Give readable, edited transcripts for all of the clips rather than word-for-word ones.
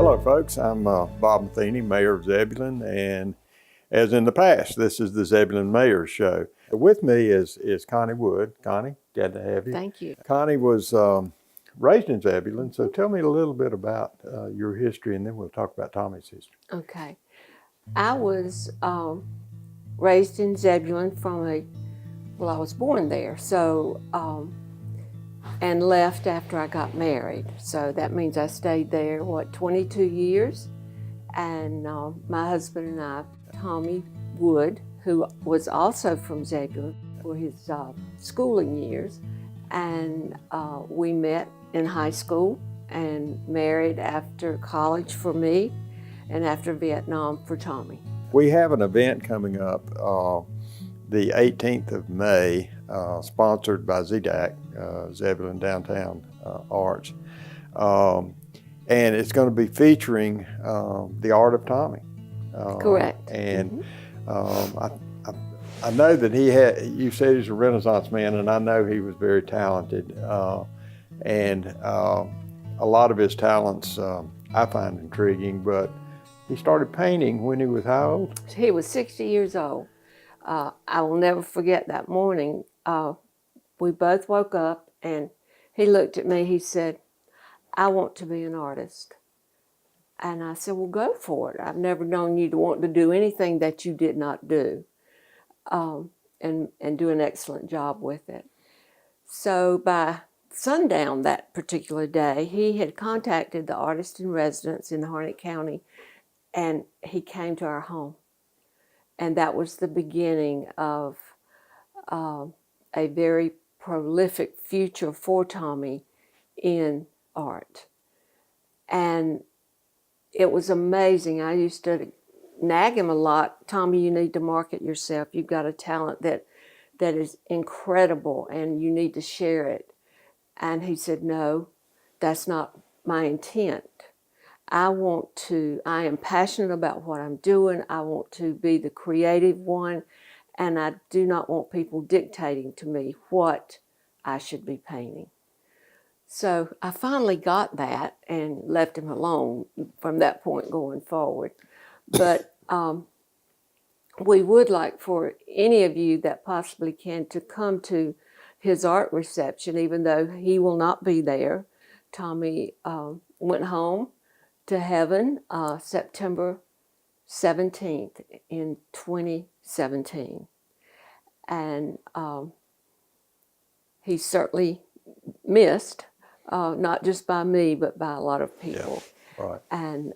Hello folks, I'm Bob Matheny, Mayor of Zebulon, and as in the past, this is the Zebulon Mayor's Show. With me is Connie Wood. Connie, glad to have you. Thank you. Connie was raised in Zebulon, so tell me a little bit about your history, and then we'll talk about Tommy's history. Okay. I was raised in Zebulon I was born there, so, and left after I got married. So that means I stayed there, 22 years? And my husband and I, Tommy Wood, who was also from Zebulon for his schooling years, and we met in high school and married after college for me and after Vietnam for Tommy. We have an event coming up the 18th of May, sponsored by ZDAC, Zebulon Downtown Arts. And it's going to be featuring the art of Tommy. Correct. And I know that you said he's a Renaissance man, and I know he was very talented. And a lot of his talents I find intriguing, but he started painting when he was how old? He was 60 years old. I will never forget that morning. We both woke up and he looked at me, he said, "I want to be an artist." And I said, "Well, go for it. I've never known you to want to do anything that you did not do, and do an excellent job with it." So by sundown that particular day, he had contacted the artist in residence in Harnett County, and he came to our home. And that was the beginning of a very prolific future for Tommy in art. And it was amazing. I used to nag him a lot. "Tommy, you need to market yourself. You've got a talent that is incredible and you need to share it." And he said, "No, that's not my intent. I am passionate about what I'm doing. I want to be the creative one, and I do not want people dictating to me what I should be painting." So I finally got that and left him alone from that point going forward. But we would like for any of you that possibly can to come to his art reception, even though he will not be there. Tommy went home to heaven September 17th in 2017. And he's certainly missed, not just by me, but by a lot of people. Yeah, right. And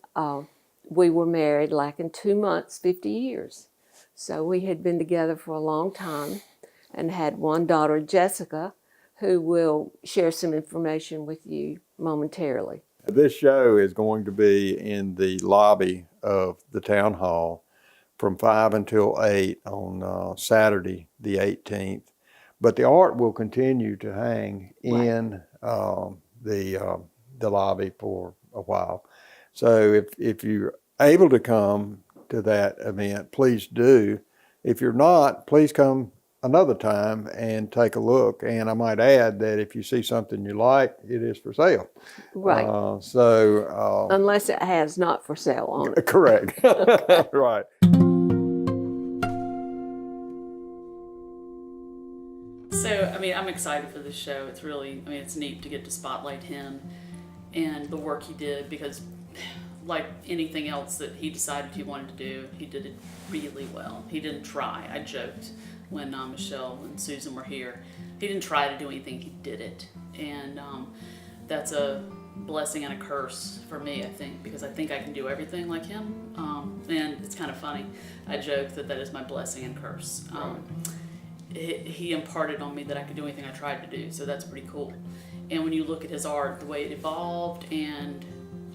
we were married like in 2 months, 50 years. So we had been together for a long time and had one daughter, Jessica, who will share some information with you momentarily. This show is going to be in the lobby of the town hall from 5 until 8 on Saturday the 18th. But the art will continue to hang in the lobby for a while. So if you're able to come to that event, please do. If you're not, please come another time and take a look. And I might add that if you see something you like, it is for sale. Right. Unless it has not for sale on it. Correct. Right. So, I'm excited for this show. It's really, it's neat to get to spotlight him and the work he did, because like anything else that he decided he wanted to do, he did it really well. He didn't try. I joked when Michelle and Susan were here. He didn't try to do anything, he did it. And that's a blessing and a curse for me, I think, because I think I can do everything like him. And it's kind of funny. I joke that is my blessing and curse. He imparted on me that I could do anything I tried to do, so that's pretty cool. And when you look at his art, the way it evolved and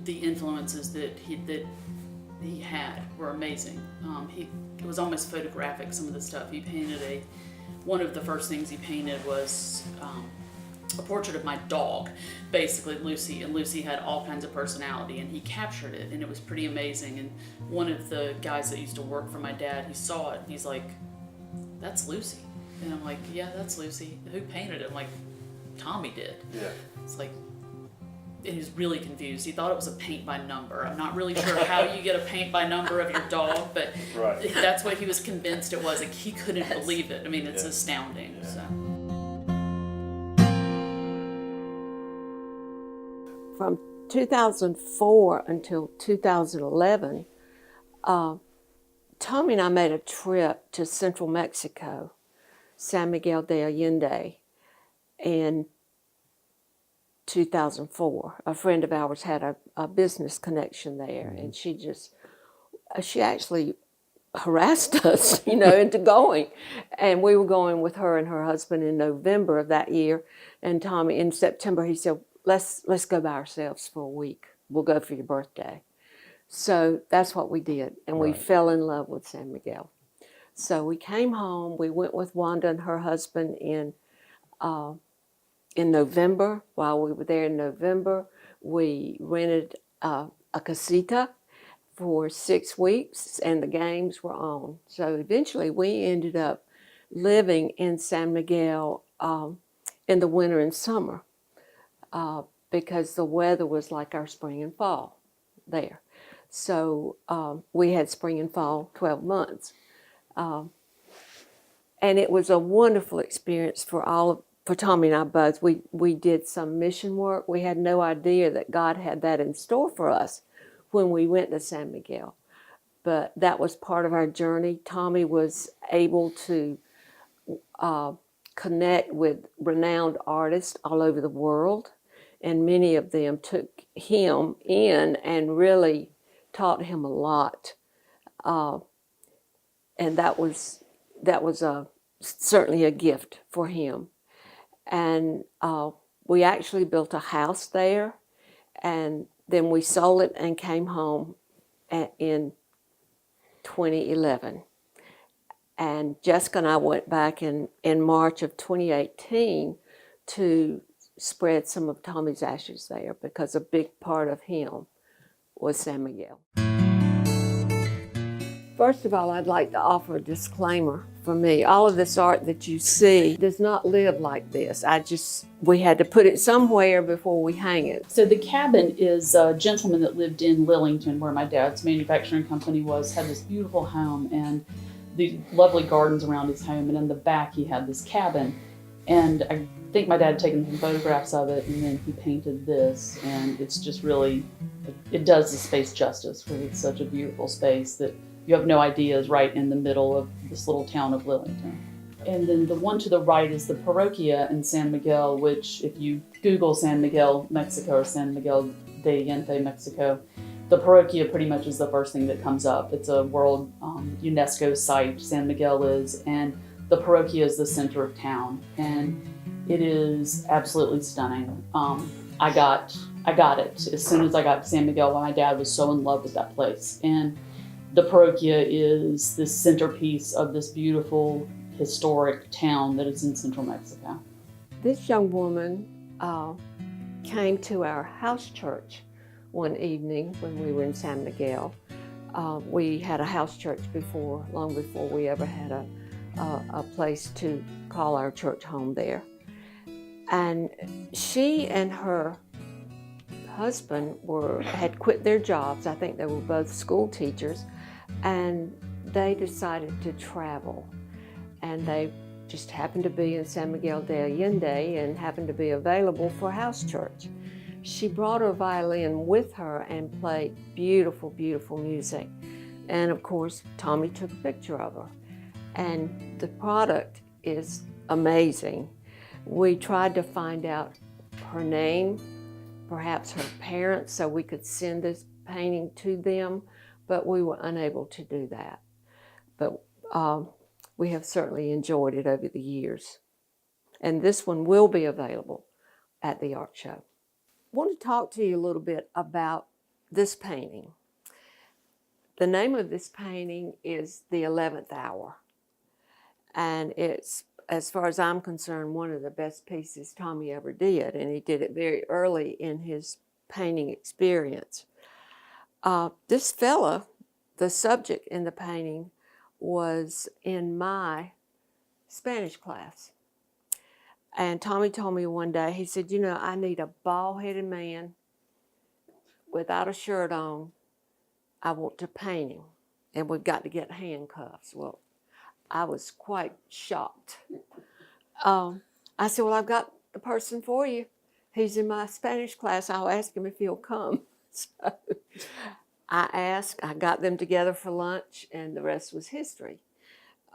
the influences that he had were amazing. It was almost photographic, some of the stuff he painted. One of the first things he painted was a portrait of my dog, basically Lucy, and Lucy had all kinds of personality, and he captured it, and it was pretty amazing. And one of the guys that used to work for my dad, he saw it, and he's like, "That's Lucy." And I'm like, "Yeah, that's Lucy." "Who painted it?" I'm like, "Tommy did." Yeah. It's like, he was really confused. He thought it was a paint by number. I'm not really sure how you get a paint by number of your dog, but Right. that's what he was convinced it was. Like, he couldn't believe it. I mean, it's Yeah. astounding. Yeah. So. From 2004 until 2011, Tommy and I made a trip to central Mexico, San Miguel de Allende, in 2004. A friend of ours had a business connection there, and she actually harassed us, into going. And we were going with her and her husband in November of that year. And Tommy, in September, he said, let's go by ourselves for a week. We'll go for your birthday. So that's what we did. And we fell in love with San Miguel. So we came home. We went with Wanda and her husband in November. While we were there in November, we rented a casita for 6 weeks, and the games were on. So eventually we ended up living in San Miguel in the winter and summer because the weather was like our spring and fall there. So we had spring and fall 12 months. And it was a wonderful experience for Tommy and I both. We did some mission work. We had no idea that God had that in store for us when we went to San Miguel. But that was part of our journey. Tommy was able to connect with renowned artists all over the world, and many of them took him in and really taught him a lot. And that was certainly a gift for him. And we actually built a house there, and then we sold it and came home in 2011. And Jessica and I went back in March of 2018 to spread some of Tommy's ashes there, because a big part of him was San Miguel. First of all, I'd like to offer a disclaimer for me. All of this art that you see does not live like this. We had to put it somewhere before we hang it. So the cabin is a gentleman that lived in Lillington, where my dad's manufacturing company had this beautiful home and the lovely gardens around his home. And in the back, he had this cabin. And I think my dad had taken some photographs of it, and then he painted this. And it's just really, it does the space justice, because it's such a beautiful space that you have no idea is right in the middle of this little town of Lillington. And then the one to the right is the Parroquia in San Miguel, which if you Google San Miguel, Mexico, or San Miguel de Allende, Mexico, the Parroquia pretty much is the first thing that comes up. It's a World UNESCO site, San Miguel is, and the Parroquia is the center of town. And it is absolutely stunning. I got it as soon as I got to San Miguel. My dad was so in love with that place. And the Parroquia is the centerpiece of this beautiful historic town that is in central Mexico. This young woman came to our house church one evening when we were in San Miguel. We had a house church long before we ever had a place to call our church home there. And she and her husband had quit their jobs. I think they were both school teachers, and they decided to travel. And they just happened to be in San Miguel de Allende and happened to be available for house church. She brought her violin with her and played beautiful, beautiful music. And of course, Tommy took a picture of her. And the product is amazing. We tried to find out her name, perhaps her parents, so we could send this painting to them, but we were unable to do that. But we have certainly enjoyed it over the years. And this one will be available at the art show. I want to talk to you a little bit about this painting. The name of this painting is The 11th Hour. And it's, as far as I'm concerned, one of the best pieces Tommy ever did. And he did it very early in his painting experience. This fella, the subject in the painting, was in my Spanish class. And Tommy told me one day, he said, I need a bald-headed man without a shirt on. I want to paint him, and we've got to get handcuffs. Well, I was quite shocked. I said, well, I've got the person for you. He's in my Spanish class. I'll ask him if he'll come. So I asked, I got them together for lunch, and the rest was history.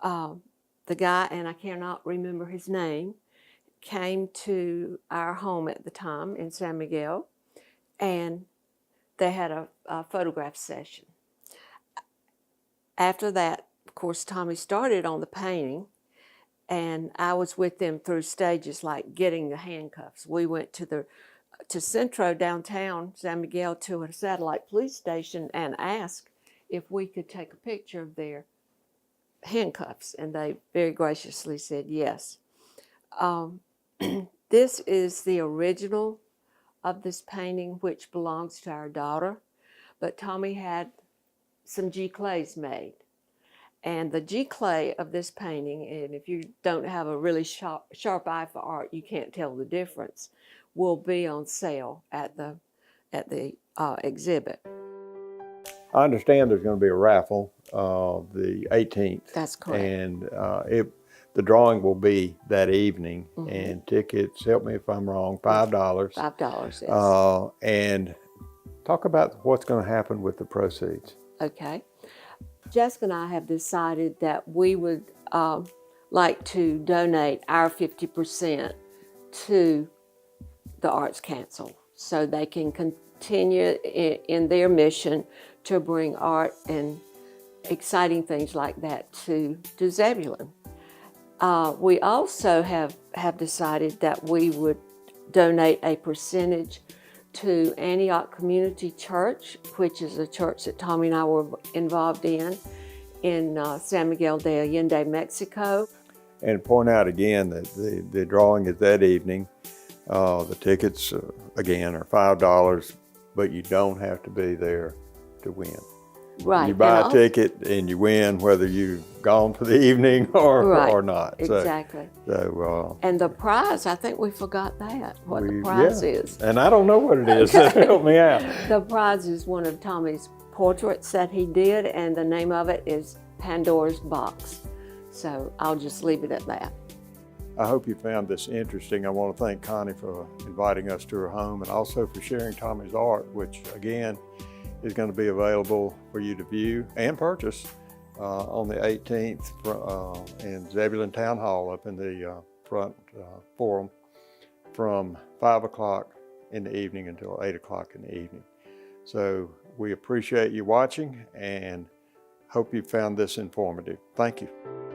The guy, and I cannot remember his name, came to our home at the time in San Miguel, and they had a photograph session. After that, of course, Tommy started on the painting, and I was with them through stages like getting the handcuffs. We went to Centro downtown, San Miguel, to a satellite police station and asked if we could take a picture of their handcuffs, and they very graciously said yes. This is the original of this painting, which belongs to our daughter, but Tommy had some G-clays made. And the G-clay of this painting, and if you don't have a really sharp eye for art, you can't tell the difference, will be on sale at the exhibit. I understand there's going to be a raffle the 18th. That's correct. And the drawing will be that evening, and tickets, help me if I'm wrong, $5. $5, yes. And talk about what's going to happen with the proceeds. Okay. Jessica and I have decided that we would like to donate our 50% to the Arts Council so they can continue in their mission to bring art and exciting things like that to Zebulon. We also have decided that we would donate a percentage to Antioch Community Church, which is a church that Tommy and I were involved in San Miguel de Allende, Mexico. And point out again that the drawing is that evening. The tickets, again, are $5, but you don't have to be there to win. Right. You buy a ticket and you win whether you've gone for the evening or not. Exactly. So and the prize, I think we forgot that, what the prize is. And I don't know what it is, so help me out. The prize is one of Tommy's portraits that he did, and the name of it is Pandora's Box. So I'll just leave it at that. I hope you found this interesting. I want to thank Connie for inviting us to her home and also for sharing Tommy's art, which again is going to be available for you to view and purchase on the 18th in Zebulon Town Hall up in the front forum from 5 o'clock in the evening until 8 o'clock in the evening. So we appreciate you watching and hope you found this informative. Thank you.